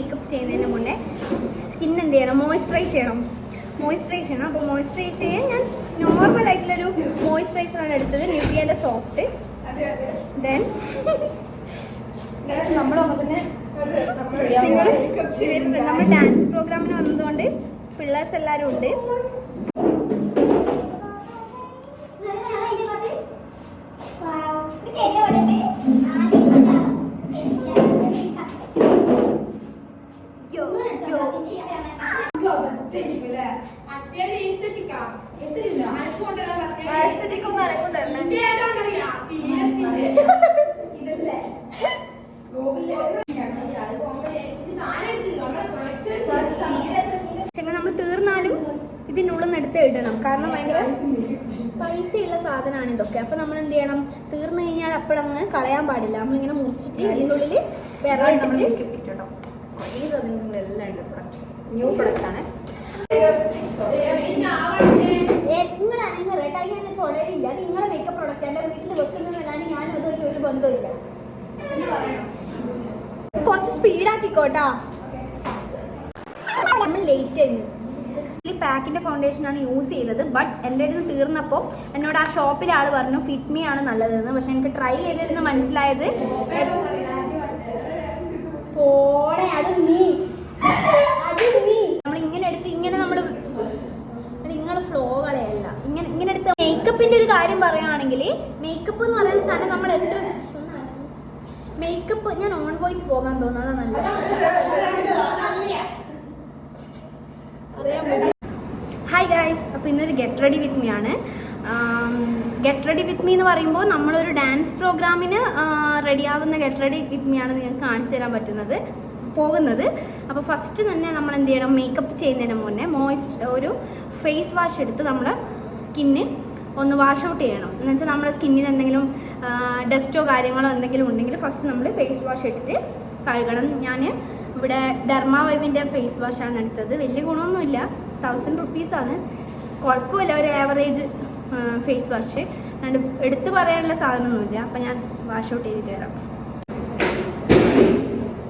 Makeup ചെയ്യുന്നതിന് മുന്നേ skin എന്ത് ചെയ്യണം, മോയ്സ്ചറൈസ് ചെയ്യണം. അപ്പോൾ മോയ്സ്ചറൈസ് ചെയ്യാൻ ഞാൻ നോർമൽ ആയിട്ടുള്ളൊരു മോയ്സ്ചറൈസറാണ് എടുത്തത്, നിവിയയുടെ സോഫ്റ്റ്. ദെൻ നമ്മൾ ഡാൻസ് പ്രോഗ്രാമിന് വന്നതുകൊണ്ട് പിള്ളേഴ്സ് എല്ലാവരും ഉണ്ട്. നമ്മൾ തീർന്നാലും ഇതിനുള്ളിൽ നിന്ന് എടുത്ത് ഇടണം, കാരണം ഭയങ്കര പൈസയുള്ള സാധനമാണ് ഇതൊക്കെ. അപ്പൊ നമ്മൾ എന്ത് ചെയ്യണം, തീർന്നു കഴിഞ്ഞാൽ അപ്പോഴങ്ങ് കളയാൻ പാടില്ല. നമ്മളിങ്ങനെ മുറിച്ചിട്ട് ഇതിനുള്ളിൽ വിരലിട്ടിട്ട് കേട്ടോ. ഈ സാധനങ്ങളെല്ലാം ഉണ്ട്. ന്യൂ പ്രൊഡക്റ്റ് ആണ്. ഞാൻ തുടരില്ല, അത് നിങ്ങളെ മേക്കപ്പ് പ്രൊഡക്റ്റ് എൻ്റെ വീട്ടിൽ വെക്കുന്നതല്ലാണ്ട് ഞാനും അതുമായിട്ട് ഒരു ബന്ധമില്ല. കുറച്ച് സ്പീഡാക്കിക്കോട്ടാ, നമ്മൾ ലേറ്റ് ആയിരുന്നു. പാക്കിന്റെ ഫൗണ്ടേഷനാണ് യൂസ് ചെയ്തത്. ബട്ട് എൻ്റെ അടുത്ത് തീർന്നപ്പോൾ എന്നോട് ആ ഷോപ്പിലെ ആൾ പറഞ്ഞു ഫിറ്റ്മി ആണ് നല്ലതെന്ന്. പക്ഷെ എനിക്ക് ട്രൈ ചെയ്തിരുന്ന് മനസ്സിലായത് നമ്മൾ ഇങ്ങനെ എടുത്ത് ഇങ്ങനെ നിങ്ങളെ ഫ്ലോ കളയല്ല, ഇങ്ങനെ എടുത്ത്. മേക്കപ്പിന്റെ ഒരു കാര്യം പറയുകയാണെങ്കിൽ മേക്കപ്പ് എന്ന് പറയുന്ന സാധനം നമ്മൾ എത്ര മേക്കപ്പ്, ഞാൻ ഓൺ വോയിസ് പോകാൻ തോന്നുന്നത് നല്ലത്. ഹായ് ഗായ്സ്, അപ്പോൾ ഇന്നൊരു ഗെറ്റ് റെഡി വിത്ത് മീ ആണ്. ഗെറ്റ് റെഡി വിത്ത് മീ എന്ന് പറയുമ്പോൾ നമ്മളൊരു ഡാൻസ് പ്രോഗ്രാമിന് റെഡിയാവുന്ന ഗെറ്റ് റെഡി വിത്ത് മീ ആണ് നിങ്ങൾക്ക് കാണിച്ചു തരാൻ പോകുന്നത്. അപ്പോൾ ഫസ്റ്റ് തന്നെ നമ്മൾ എന്ത് ചെയ്യണം, മേക്കപ്പ് ചെയ്യുന്നതിന് മുന്നേ ഒരു ഫേസ് വാഷ് എടുത്ത് നമ്മൾ സ്കിന്ന് ഒന്ന് വാഷ് ഔട്ട് ചെയ്യണം. എന്ന് വെച്ചാൽ നമ്മുടെ സ്കിന്നിന് എന്തെങ്കിലും ഡസ്റ്റോ കാര്യങ്ങളോ എന്തെങ്കിലും ഉണ്ടെങ്കിൽ ഫസ്റ്റ് നമ്മൾ ഫേസ് വാഷ് ഇട്ടിട്ട് കഴുകണം. ഞാൻ ഇവിടെ ഡെർമാ വൈബിൻ്റെ ഫേസ് വാഷാണ് എടുത്തത്. വലിയ ഗുണമൊന്നുമില്ല, 1000 റുപ്പീസാണ്. കുഴപ്പമില്ല, ഒരു ആവറേജ് ഫേസ് വാഷ്. അതുകൊണ്ട് എടുത്ത് പറയാനുള്ള സാധനമൊന്നുമില്ല. അപ്പം ഞാൻ വാഷ് ഔട്ട് ചെയ്തിട്ട് വരാം.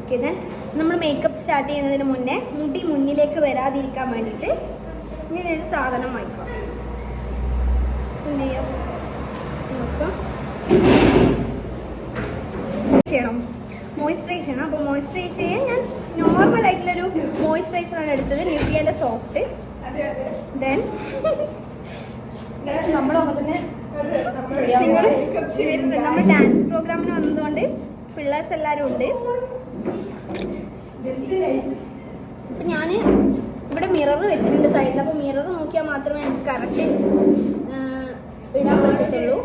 ഓക്കെ, ദെൻ നമ്മൾ മേക്കപ്പ് സ്റ്റാർട്ട് ചെയ്യുന്നതിന് മുന്നേ മുടി മുന്നിലേക്ക് വരാതിരിക്കാൻ വേണ്ടിയിട്ട് ഇങ്ങനെ ഒരു സാധനം വാങ്ങിക്കാം. എന്ത് ചെയ്യാം, നോക്കാം ചെയ്യണം, മോയ്സ്ചറൈസ് ചെയ്യണം. അപ്പോൾ മോയ്സ്ചറൈസ് ചെയ്യാൻ ഞാൻ നോർമൽ ആയിട്ടുള്ളൊരു മോയ്സ്ചറൈസറാണ് എടുത്തത്, നിവിയയുടെ സോഫ്റ്റ്. ദെൻ നമ്മൾ ഡാൻസ് പ്രോഗ്രാമിന് വന്നതുകൊണ്ട് പിള്ളേഴ്സ് എല്ലാവരും ഉണ്ട്. അപ്പം ഞാൻ ഇവിടെ മിറർ വെച്ചിട്ടുണ്ട് സൈഡിൽ. അപ്പോൾ മിറർ നോക്കിയാൽ മാത്രമേ എനിക്ക് കറക്റ്റ് ഇടാൻ പറ്റത്തുള്ളൂ.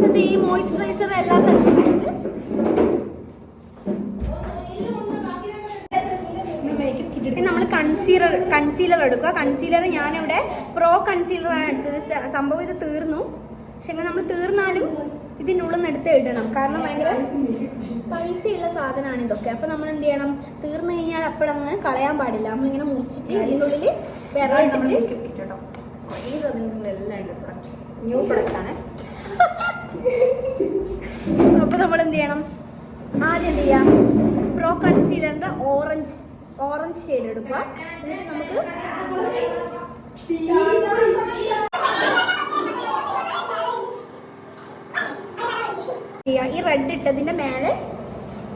അത് ഈ മോയ്സ്ചറൈസർ എല്ലാ സ്ഥലത്തും നമ്മൾ കൺസീലർ എടുക്കുക. കൺസീലർ ഞാനിവിടെ പ്രോ കൺസീലറാണ് എടുത്തത്. സംഭവം ഇത് തീർന്നു, പക്ഷെ നമ്മൾ തീർന്നാലും ഇതിനുള്ളിൽ നിന്ന് എടുത്ത് ഇടണം, കാരണം ഭയങ്കര പൈസയുള്ള സാധനമാണ് ഇതൊക്കെ. അപ്പോൾ നമ്മൾ എന്ത് ചെയ്യണം, തീർന്നു കഴിഞ്ഞാൽ അപ്പോഴങ്ങ് കളയാൻ പാടില്ല. നമ്മളിങ്ങനെ മുറിച്ചിട്ട് ഇതിനുള്ളിൽ വിരലിട്ടിട്ട് കേട്ടോ. ഈ സാധനങ്ങളെല്ലാം ഉണ്ട്. ന്യൂ പ്രൊഡക്റ്റ് ആണ്. അപ്പോൾ നമ്മൾ എന്ത് ചെയ്യണം, ആദ്യം എന്ത് ചെയ്യാം, പ്രോ കൺസീലറിൻ്റെ ഓറഞ്ച് ഷെയ്ഡ് എടുക്കുക. എന്നിട്ട് നമുക്ക് ഈ റെഡ് ഇട്ടതിൻ്റെ മേലെ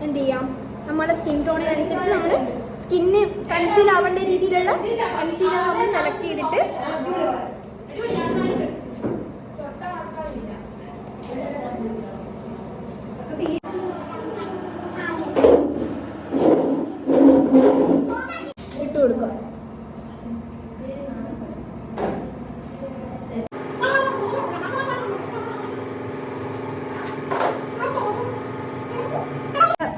എന്ത് ചെയ്യാം, നമ്മുടെ സ്കിൻ ടോണിനനുസരിച്ച് നമ്മൾ സ്കിന്ന് കൺസീൽ ആവേണ്ട രീതിയിലുള്ള കൺസീലർ നമ്മൾ സെലക്ട് ചെയ്തിട്ട് ഇട്ട് കൊടുക്കുക.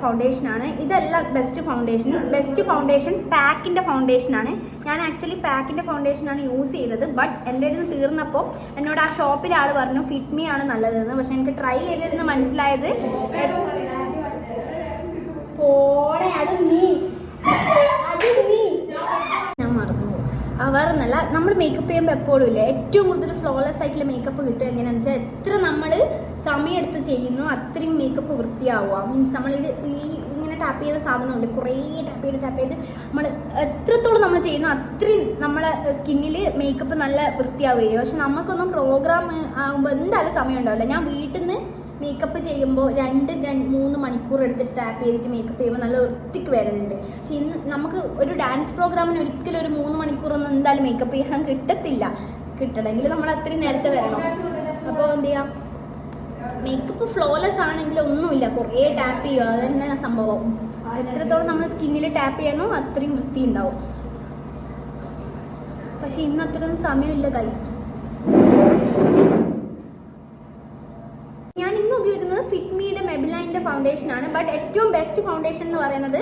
ഫൗണ്ടേഷനാണ് ഇതല്ല, ബെസ്റ്റ് ഫൗണ്ടേഷൻ പാക്കിൻ്റെ ഫൗണ്ടേഷനാണ്. ഞാൻ ആക്ച്വലി പാക്കിൻ്റെ ഫൗണ്ടേഷനാണ് യൂസ് ചെയ്തത്. ബട്ട് എൻ്റെ ഇത് തീർന്നപ്പോൾ എന്നോട് ആ ഷോപ്പിലെ ആൾ പറഞ്ഞു ഫിറ്റ്മി ആണ് നല്ലതെന്ന്. പക്ഷെ എനിക്ക് ട്രൈ ചെയ്തിരുന്ന് മനസ്സിലായത് ഞാൻ മറന്നു. വേറൊന്നല്ല, നമ്മൾ മേക്കപ്പ് ചെയ്യുമ്പോൾ എപ്പോഴും ഇല്ല ഏറ്റവും കൂടുതൽ ഫ്ലോലെസ് ആയിട്ടുള്ള മേക്കപ്പ് കിട്ടുക എങ്ങനെയാണെന്ന് വെച്ചാൽ എത്ര നമ്മൾ സമയം എടുത്ത് ചെയ്യുന്നു അത്രയും മേക്കപ്പ് വൃത്തിയാവുക. മീൻസ് നമ്മളിത് ഇങ്ങനെ ടാപ്പ് ടാപ്പ് ചെയ്യുന്ന സാധനമുണ്ട്, കുറേ ടാപ്പ് ചെയ്ത് നമ്മൾ എത്രത്തോളം നമ്മൾ ചെയ്യുന്നു അത്രയും നമ്മളെ സ്കിന്നിൽ മേക്കപ്പ് നല്ല വൃത്തിയാവുകയും. പക്ഷെ നമുക്കൊന്നും പ്രോഗ്രാം ആകുമ്പോൾ എന്തായാലും സമയം ഉണ്ടാവില്ല. ഞാൻ വീട്ടിൽ നിന്ന് മേക്കപ്പ് ചെയ്യുമ്പോൾ 2-3 മണിക്കൂർ എടുത്തിട്ട് ടാപ്പ് ചെയ്തിട്ട് മേക്കപ്പ് ചെയ്യുമ്പോൾ നല്ല വൃത്തിക്ക് വരലുണ്ട്. പക്ഷെ ഇന്ന് നമുക്ക് ഒരു ഡാൻസ് പ്രോഗ്രാമിന് ഒരിക്കലും ഒരു 3 മണിക്കൂറൊന്നും എന്തായാലും മേക്കപ്പ് ചെയ്യാൻ കിട്ടത്തില്ല. കിട്ടണമെങ്കിൽ നമ്മൾ അത്രയും നേരത്തെ വരണം. അപ്പോൾ എന്ത് ചെയ്യാം, മേക്കപ്പ് ഫ്ലോലെസ് ആണെങ്കിൽ ഒന്നുമില്ല, കുറേ ടാപ്പ് ചെയ്യുക, അത് തന്നെ സംഭവം. എത്രത്തോളം നമ്മൾ സ്കിന്നിൽ ടാപ്പ് ചെയ്യണോ അത്രയും വൃത്തി ഉണ്ടാവും. പക്ഷെ ഇന്ന് അത്രയും സമയമില്ല ഗൈസ്. ഞാൻ ഇന്ന് ഉപയോഗിക്കുന്നത് ഫിറ്റ്മിയുടെ മെബിലൈൻ്റെ ഫൗണ്ടേഷനാണ്. ബട്ട് ഏറ്റവും ബെസ്റ്റ് ഫൗണ്ടേഷൻ എന്ന് പറയുന്നത്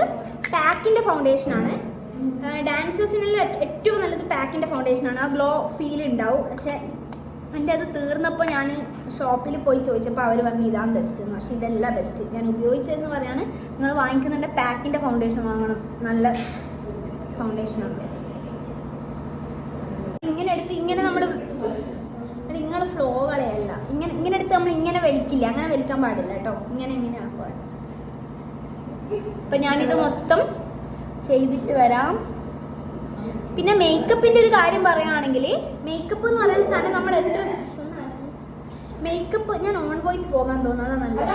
പാക്കിൻ്റെ ഫൗണ്ടേഷനാണ്. ഡാൻസേഴ്സിനുള്ള ഏറ്റവും നല്ലത് പാക്കിൻ്റെ ഫൗണ്ടേഷനാണ്. ആ ഗ്ലോ ഫീൽ ഉണ്ടാവും. പക്ഷേ എൻ്റെ അത് തീർന്നപ്പോൾ ഞാൻ ഷോപ്പിൽ പോയി ചോദിച്ചപ്പോൾ അവർ പറഞ്ഞു ഇതാണ് ബെസ്റ്റ് എന്ന്. പക്ഷേ ഇതല്ല ബെസ്റ്റ്. ഞാൻ ഉപയോഗിച്ചതെന്ന് പറയാണ്, നിങ്ങൾ വാങ്ങിക്കുന്നുണ്ട് പാക്കിൻ്റെ ഫൗണ്ടേഷൻ വാങ്ങണം, നല്ല ഫൗണ്ടേഷനാണ്. ഇങ്ങനെ എടുത്ത് ഇങ്ങനെ നമ്മൾ നിങ്ങളെ ഫ്ലോ കളയല്ല, ഇങ്ങനെ എടുത്ത് നമ്മൾ ഇങ്ങനെ വലിക്കില്ല, അങ്ങനെ വലിക്കാൻ പാടില്ല കേട്ടോ. ഇങ്ങനെ ആക്കുക. അപ്പം ഞാനിത് മൊത്തം ചെയ്തിട്ട് വരാം. പിന്നെ മേക്കപ്പിൻ്റെ ഒരു കാര്യം പറയുകയാണെങ്കിൽ, മേക്കപ്പ് എന്ന് പറയുന്ന സാധനം നമ്മൾ എത്ര മേക്കപ്പ്, ഞാൻ ഓൺ വോയിസ് പോകാൻ തോന്നുന്നത് നല്ലത്.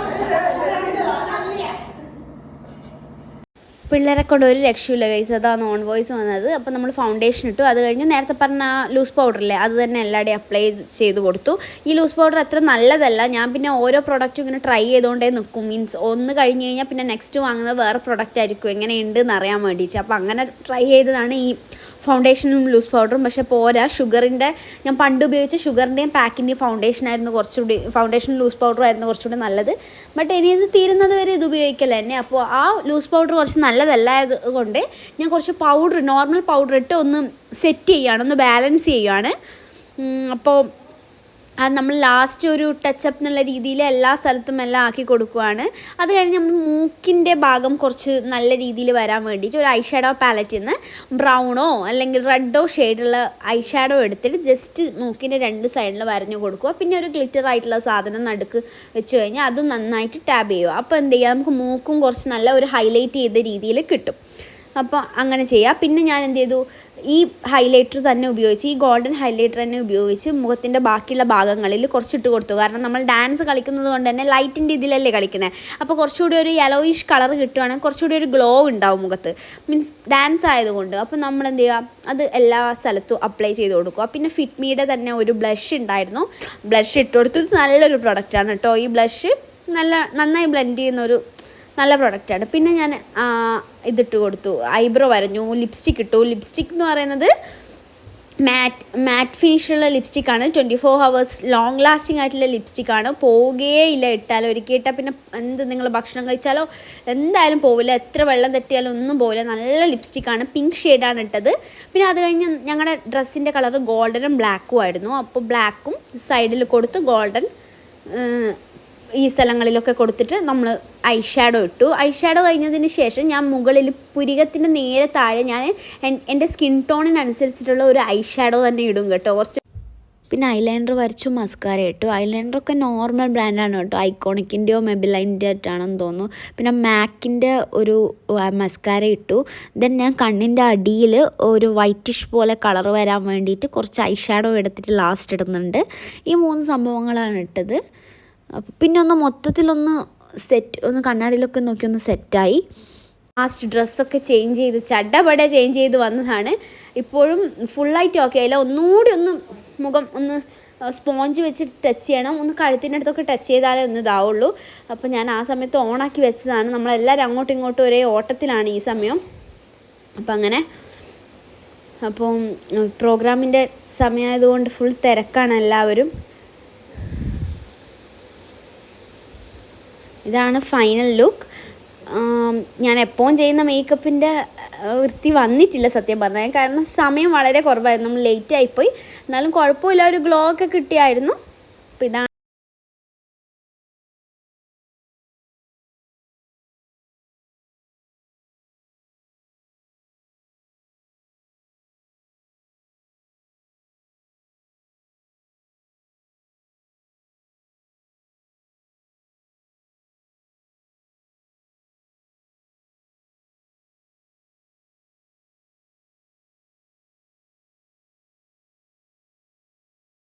പിള്ളേരെ കൊണ്ട് ഒരു രക്ഷയില്ല ഗൈസ്, അതാണ് ഓൺ വോയിസ് വന്നത്. അപ്പോൾ നമ്മൾ ഫൗണ്ടേഷൻ ഇട്ടു. അത് കഴിഞ്ഞ് നേരത്തെ പറഞ്ഞ ലൂസ് പൗഡറില്ലേ, അത് തന്നെ എല്ലാവരുടെയും അപ്ലൈ ചെയ്ത് കൊടുത്തു. ഈ ലൂസ് പൗഡർ അത്ര നല്ലതല്ല. ഞാൻ പിന്നെ ഓരോ പ്രൊഡക്റ്റും ഇങ്ങനെ ട്രൈ ചെയ്തുകൊണ്ടേ നിൽക്കും. മീൻസ് ഒന്ന് കഴിഞ്ഞ് കഴിഞ്ഞാൽ പിന്നെ നെക്സ്റ്റ് വാങ്ങുന്നത് വേറെ പ്രൊഡക്റ്റ് ആയിരിക്കും, എങ്ങനെയുണ്ട് എന്ന് അറിയാൻ വേണ്ടിയിട്ട്. അപ്പോൾ അങ്ങനെ ട്രൈ ചെയ്തതാണ് ഈ ഫൗണ്ടേഷനും ലൂസ് പൗഡറും. പക്ഷേ പോരാ, ഷുഗറിൻ്റെ ഞാൻ പണ്ട് ഉപയോഗിച്ച ഷുഗറിൻ്റെയും പാക്കിൻ്റെയും ഫൗണ്ടേഷനായിരുന്നു കുറച്ചുകൂടി, ഫൗണ്ടേഷൻ ലൂസ് പൗഡർ ആയിരുന്നു കുറച്ചുകൂടി നല്ലത്. ബട്ട് ഇനി ഇത് തീരുന്നത് വരെ ഇത് ഉപയോഗിക്കല തന്നെ. അപ്പോൾ ആ ലൂസ് പൗഡർ കുറച്ച് നല്ലതല്ലായത് കൊണ്ട് ഞാൻ കുറച്ച് പൗഡർ, നോർമൽ പൗഡർ ഇട്ട് ഒന്ന് സെറ്റ് ചെയ്യുകയാണ്, ഒന്ന് ബാലൻസ് ചെയ്യുകയാണ്. അപ്പോൾ അത് നമ്മൾ ലാസ്റ്റ് ഒരു ടച്ചപ്പ് എന്നുള്ള രീതിയിൽ എല്ലാ സ്ഥലത്തും എല്ലാം ആക്കി കൊടുക്കുകയാണ്. അത് കഴിഞ്ഞ് നമ്മൾ മൂക്കിൻ്റെ ഭാഗം കുറച്ച് നല്ല രീതിയിൽ വരാൻ വേണ്ടിയിട്ട് ഒരു ഐ ഷാഡോ പാലറ്റിൽ നിന്ന് ബ്രൗണോ അല്ലെങ്കിൽ റെഡോ ഷെയ്ഡുള്ള ഐ ഷാഡോ എടുത്തിട്ട് ജസ്റ്റ് മൂക്കിൻ്റെ 2 സൈഡിൽ വരഞ്ഞു കൊടുക്കുക. പിന്നെ ഒരു ഗ്ലിറ്റർ ആയിട്ടുള്ള സാധനം നടുക്ക് വെച്ച് കഴിഞ്ഞാൽ അത് നന്നായിട്ട് ടാബ് ചെയ്യുക. അപ്പോൾ എന്ത് ചെയ്യുക, നമുക്ക് മൂക്കും കുറച്ച് നല്ല ഒരു ഹൈലൈറ്റ് ചെയ്ത രീതിയിൽ കിട്ടും. അപ്പോൾ അങ്ങനെ ചെയ്യുക. പിന്നെ ഞാൻ എന്ത് ചെയ്തു, ഈ ഹൈലൈറ്റർ തന്നെ ഉപയോഗിച്ച്, ഈ ഗോൾഡൻ ഹൈലൈറ്റർ തന്നെ ഉപയോഗിച്ച് മുഖത്തിൻ്റെ ബാക്കിയുള്ള ഭാഗങ്ങളിൽ കുറച്ചിട്ട് കൊടുത്തു. കാരണം നമ്മൾ ഡാൻസ് കളിക്കുന്നത് കൊണ്ട് തന്നെ ലൈറ്റിൻ്റെ ഇതിലല്ലേ കളിക്കുന്നത്. അപ്പോൾ കുറച്ചുകൂടി ഒരു യെലോയിഷ് കളർ കിട്ടുവാണെങ്കിൽ കുറച്ചുകൂടി ഒരു ഗ്ലോ ഉണ്ടാവും മുഖത്ത്, മീൻസ് ഡാൻസ് ആയതുകൊണ്ട്. അപ്പോൾ നമ്മൾ എന്ത് ചെയ്യുക, അത് എല്ലാ സ്ഥലത്തും അപ്ലൈ ചെയ്ത് കൊടുക്കുക. പിന്നെ ഫിറ്റ്മിയുടെ തന്നെ ഒരു ബ്ലഷ് ഉണ്ടായിരുന്നു, ബ്ലഷ് ഇട്ട് കൊടുത്തു. നല്ലൊരു പ്രൊഡക്റ്റാണ് കേട്ടോ. ഈ ബ്ലഷ് നന്നായി ബ്ലെൻഡ് ചെയ്യുന്നൊരു നല്ല പ്രൊഡക്റ്റാണ്. പിന്നെ ഞാൻ ഇതിട്ട് കൊടുത്തു, ഐബ്രോ വരഞ്ഞു, ലിപ്സ്റ്റിക് ഇട്ടു. ലിപ്സ്റ്റിക് എന്ന് പറയുന്നത് മാറ്റ് ഫിനിഷുള്ള ലിപ്സ്റ്റിക്കാണ്. 24 hours ലോങ് ലാസ്റ്റിംഗ് ആയിട്ടുള്ള ലിപ്സ്റ്റിക്കാണ്. പോവുകയേ ഇല്ല ഇട്ടാലോ. ഒരിക്കൽ ഇട്ടാൽ പിന്നെ നിങ്ങൾ ഭക്ഷണം കഴിച്ചാലോ എന്തായാലും പോവില്ല, എത്ര വെള്ളം തട്ടിയാലും ഒന്നും പോവില്ല. നല്ല ലിപ്സ്റ്റിക്കാണ്, പിങ്ക് ഷെയ്ഡാണ് ഇട്ടത്. പിന്നെ അത് കഴിഞ്ഞ് ഞങ്ങളുടെ ഡ്രസ്സിൻ്റെ കളർ ഗോൾഡനും ബ്ലാക്കും ആയിരുന്നു. അപ്പോൾ ബ്ലാക്കും സൈഡിൽ കൊടുത്ത് ഗോൾഡൻ ഈ സ്ഥലങ്ങളിലൊക്കെ കൊടുത്തിട്ട് നമ്മൾ ഐ ഷാഡോ ഇട്ടു. ഐ ഷാഡോ കഴിഞ്ഞതിന് ശേഷം ഞാൻ മുകളിൽ പുരികത്തിൻ്റെ നേരെ താഴെ ഞാൻ എൻ്റെ സ്കിൻ ടോണിനനുസരിച്ചിട്ടുള്ള ഒരു ഐ ഷാഡോ തന്നെ ഇടും കേട്ടോ. കുറച്ച് പിന്നെ ഐലൈനർ വരച്ചു, മസ്കാര ഇട്ടു. ഐലൈനറൊക്കെ നോർമൽ ബ്രാൻഡാണ് കേട്ടോ, ഐക്കോണിക്കിൻ്റെയോ മെബിലൈൻ്റെ ആയിട്ടാണെന്ന് തോന്നുന്നു. പിന്നെ മാക്കിൻ്റെ ഒരു മസ്കാര ഇട്ടു. ദെൻ ഞാൻ കണ്ണിൻ്റെ അടിയിൽ ഒരു വൈറ്റിഷ് പോലെ കളർ വരാൻ വേണ്ടിയിട്ട് കുറച്ച് ഐ ഷാഡോ എടുത്തിട്ട് ലാസ്റ്റ് ഇടുന്നുണ്ട്. ഈ 3 സംഭവങ്ങളാണ് ഇട്ടത്. പിന്നെ ഒന്ന് മൊത്തത്തിലൊന്ന് ഒന്ന് കണ്ണാടിയിലൊക്കെ നോക്കി ഒന്ന് സെറ്റായി. ലാസ്റ്റ് ഡ്രസ്സൊക്കെ ചേഞ്ച് ചെയ്ത് ചടപടെ ചേഞ്ച് ചെയ്ത് വന്നതാണ്. ഇപ്പോഴും ഫുള്ളായിട്ട് ഓക്കെ ആയില്ല. ഒന്നുകൂടി ഒന്ന് മുഖം ഒന്ന് സ്പോഞ്ച് വെച്ച് ടച്ച് ചെയ്യണം, ഒന്ന് കഴുത്തിൻ്റെ അടുത്തൊക്കെ ടച്ച് ചെയ്താലേ ഒന്ന് ഇതാവുള്ളൂ. അപ്പോൾ ഞാൻ ആ സമയത്ത് ഓണാക്കി വെച്ചതാണ്. നമ്മളെല്ലാവരും അങ്ങോട്ടും ഇങ്ങോട്ടും ഒരേ ഓട്ടത്തിലാണ് ഈ സമയം. അപ്പം അങ്ങനെ, അപ്പം പ്രോഗ്രാമിൻ്റെ സമയമായതുകൊണ്ട് ഫുൾ തിരക്കാണ് എല്ലാവരും. ഇതാണ് ഫൈനൽ ലുക്ക്. ഞാൻ എപ്പോഴും ചെയ്യുന്ന മേക്കപ്പിൻ്റെ വൃത്തി വന്നിട്ടില്ല സത്യം പറഞ്ഞാൽ, കാരണം സമയം വളരെ കുറവായിരുന്നു, നമ്മൾ ലേറ്റ് ആയിപ്പോയി. എന്നാലും കുഴപ്പമില്ല, ഒരു ഗ്ലോ ഒക്കെ കിട്ടിയായിരുന്നു. അപ്പോൾ ഇതാണ്.